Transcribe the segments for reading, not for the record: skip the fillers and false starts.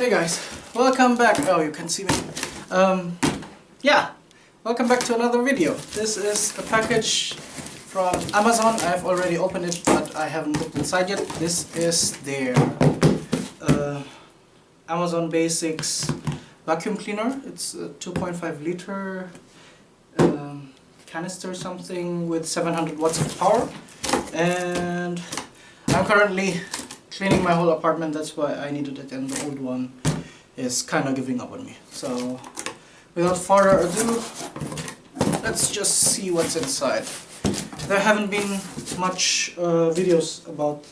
Hey guys, welcome back. Oh, you can see me. Yeah, welcome back to another video. This is a package from Amazon. I've already opened it, but I haven't looked inside yet. This is their Amazon Basics vacuum cleaner. It's a 2.5 liter canister something with 700 watts of power, and I'm currently cleaning my whole apartment. That's why I needed it, and the old one is kind of giving up on me. So without further ado, let's just see what's inside. There haven't been much videos about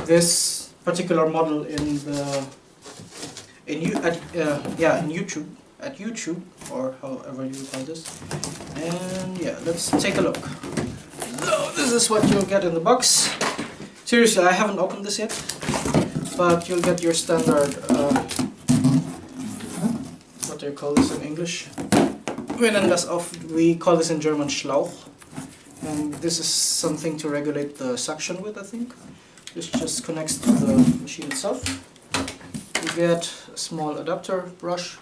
this particular model in YouTube, or however you call this. And yeah, let's take a look. So this is what you'll get in the box. Seriously, I haven't opened this yet, but you'll get your standard, what do you call this in English? We call this in German Schlauch. And this is something to regulate the suction with, I think. This just connects to the machine itself. You get a small adapter brush,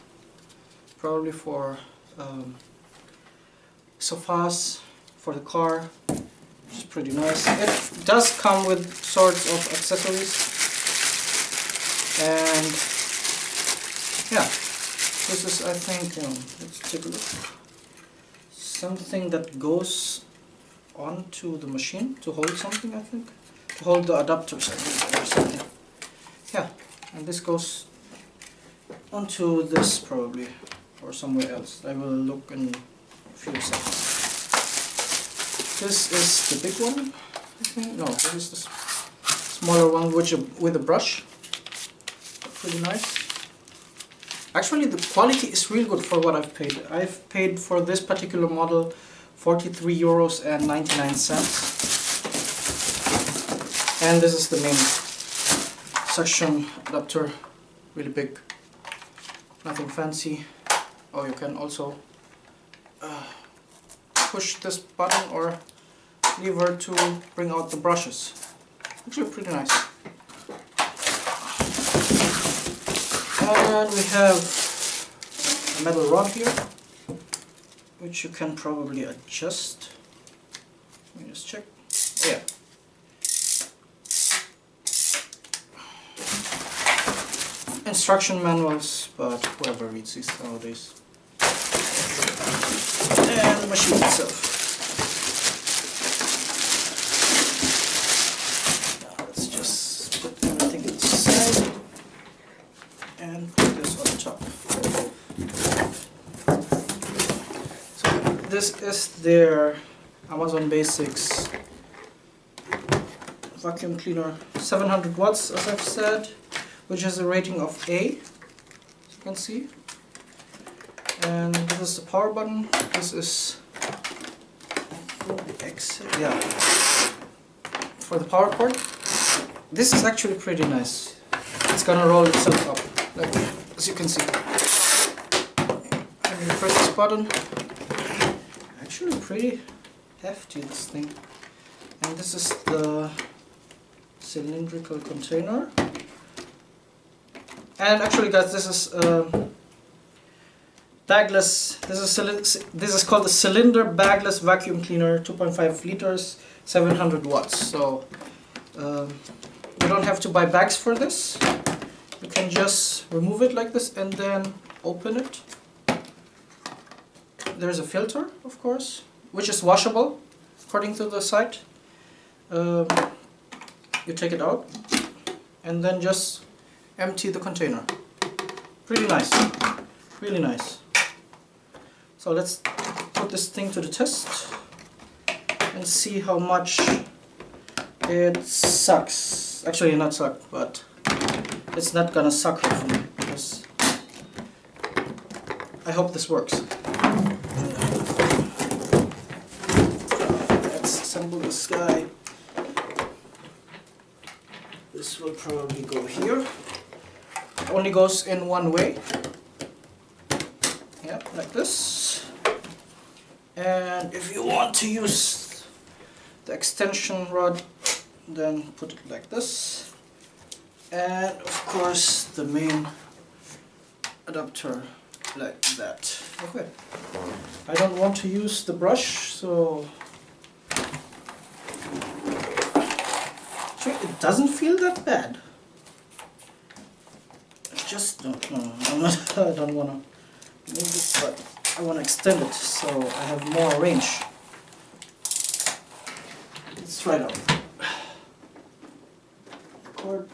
probably for sofas, for the car. Which is pretty nice. It does come with sorts of accessories, and yeah, this is, I think, let's take a look, something that goes onto the machine to hold something, I think, to hold the adapters, I think, or something. Yeah, and this goes onto this probably, or somewhere else. I will look in a few seconds. This is the big one, I think. No, this is the smaller one with a brush. Pretty nice. Actually, the quality is real good for what I've paid. I've paid for this particular model 43 euros and 99 cents. And this is the main suction adapter, really big. Nothing fancy. Oh, you can also push this button or lever to bring out the brushes. Actually pretty nice. And we have a metal rod here, which you can probably adjust. Let me just check. Yeah. Instruction manuals, but whoever reads these nowadays. And the machine itself. Now let's just put everything inside and put this on top. So this is their Amazon Basics vacuum cleaner, 700 watts as I've said, which has a rating of A, as you can see. And this is the power button. This is for the power cord. This is actually pretty nice. It's gonna roll itself up, like as you can see. And you press this button. Actually pretty hefty, this thing. And this is the cylindrical container. And actually, guys, this is bagless. This is called the Zylinder bagless vacuum cleaner, 2.5 liters, 700 watts. So you don't have to buy bags for this. You can just remove it like this and then open it. There's a filter, of course, which is washable according to the site. You take it out and then just empty the container. Pretty nice, really nice. So let's put this thing to the test and see how much it sucks. Actually, not suck, but it's not gonna suck hopefully, because I hope this works. Let's assemble this guy. This will probably go here. It only goes in one way. Yeah, like this. And if you want to use the extension rod, then put it like this. And of course the main adapter like that. Okay. I don't want to use the brush, so actually it doesn't feel that bad. Just no, I'm not. I don't want to move this, but I want to extend it so I have more range. Let's try it out. Cord.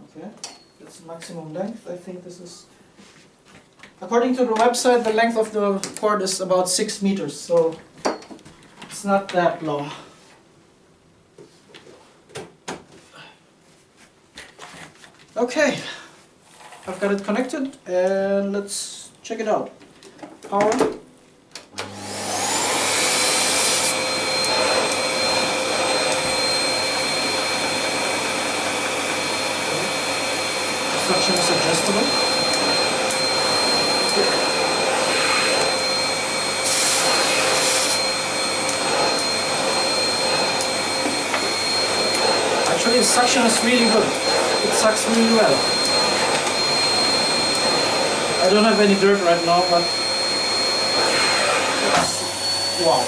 Okay, that's maximum length. I think this is, according to the website, the length of the cord is about 6 meters, so it's not that long. Okay, I've got it connected and let's check it out. Power. Suction is adjustable. Actually, the suction is really good. It sucks really well. I don't have any dirt right now, but wow.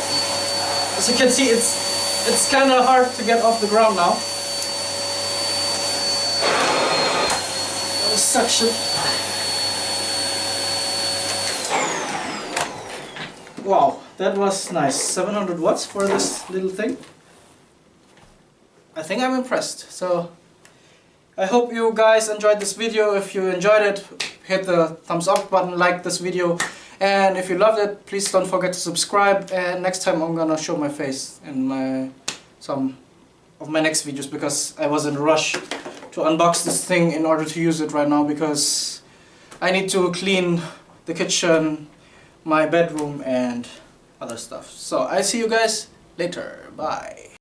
As you can see, it's kind of hard to get off the ground now. The suction. Wow, that was nice. 700 watts for this little thing. I think I'm impressed. So I hope you guys enjoyed this video. If you enjoyed it, hit the thumbs up button, like this video, and if you loved it, please don't forget to subscribe. And next time I'm gonna show my face in some of my next videos, because I was in a rush to unbox this thing in order to use it right now, because I need to clean the kitchen, my bedroom and other stuff. So I see you guys later. Bye.